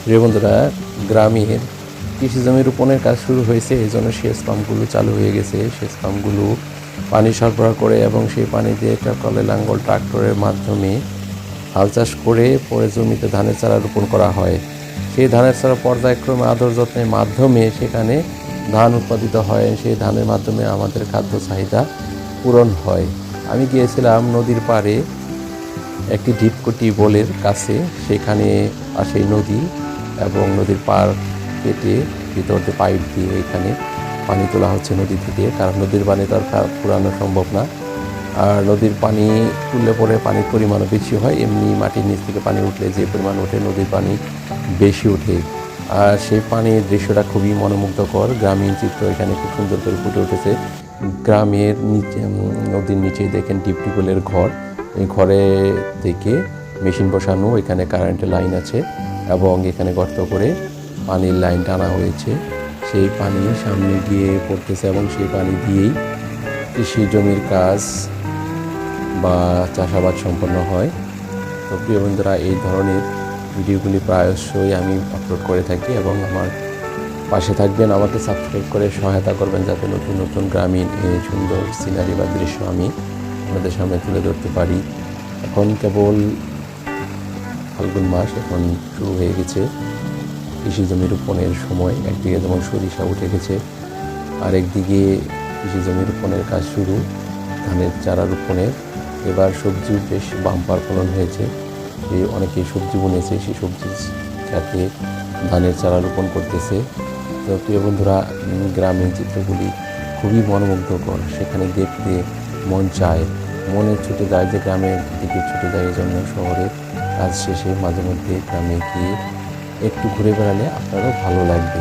প্রিয় বন্ধুরা, গ্রামের কৃষি জমি রোপণের কাজ শুরু হয়েছে, এই জন্য সেচ পাম্পগুলো চালু হয়ে গেছে। সেচ পাম্পগুলো পানি সরবরাহ করে এবং সেই পানি দিয়ে ট্রাক্টরে লাঙ্গল ট্রাক্টরের মাধ্যমে হাল চাষ করে পরে জমিতে ধানের চারা রোপণ করা হয়। সেই ধানের চারা পর্যায়ক্রমে আদর যত্নের মাধ্যমে সেখানে ধান উৎপাদিত হয়। সেই ধানের মাধ্যমে আমাদের খাদ্য চাহিদা পূরণ হয়। আমি গিয়েছিলাম নদীর পাড়ে একটি ঢিপকুটি বোলের কাছে, সেখানে পাশেই নদী এবং নদীর পাড় কেটে ভিতর দিয়ে পাইপ দিয়ে এখানে পানি তোলা হচ্ছে নদী থেকে, কারণ নদীর পানি তো আর পুরানো সম্ভব না। আর নদীর পানি তুললে পরে পানির পরিমাণও বেশি হয়, এমনি মাটির নিচ থেকে পানি উঠলে যে পরিমাণ ওঠে নদীর পানি বেশি ওঠে। আর সেই পানির দৃশ্যটা খুবই মনোমুগ্ধকর, গ্রামীণ চিত্র এখানে খুব সুন্দর করে ফুটে উঠেছে। গ্রামের নিচে নদীর নিচেই দেখেন টিউবওয়েলের ঘর, এই ঘরে থেকে মেশিন বসানো, এখানে কারেন্টের লাইন আছে এবং এখানে গর্ত করে পানির লাইন টানা হয়েছে। সেই পানি সামনে গিয়ে পড়তেছে এবং সেই পানি দিয়েই কৃষি জমির কাজ বা চাষাবাদ সম্পন্ন হয়। তো প্রিয় বন্ধুরা, এই ধরনের ভিডিওগুলি প্রায়শই আমি আপলোড করে থাকি এবং আমার পাশে থাকবেন, আমাকে সাবস্ক্রাইব করে সহায়তা করবেন, যাতে নতুন নতুন গ্রামীণ এই সুন্দর সিনারি বা দৃশ্য আমি আপনাদের সামনে তুলে ধরতে পারি। এখন কেবল ফাল্গুন মাস এখন শুরু হয়ে গেছে, কৃষি জমি রোপণের সময়। একদিকে যেমন সরিষা উঠে গেছে, আর একদিকে কৃষি জমি রোপণের কাজ শুরু, ধানের চারা রোপণের। এবার সবজি বেশ বাম্পার ফলন হয়েছে, অনেকেই সবজি বুনেছে, সেই সবজি খেতে ধানের চারা রোপণ করতেছে। তো প্রিয় বন্ধুরা, গ্রামীণ চিত্রগুলি খুবই মনোমুগ্ধকর, সেখানে দেখতে মন চায়, মনে ছুটে যায় যে গ্রামের দিকে ছুটে যায়। এই জন্য শহরের কাজ শেষে মাঝে মধ্যে গ্রামে গিয়ে একটু ঘুরে বেড়ালে আপনারও ভালো লাগবে।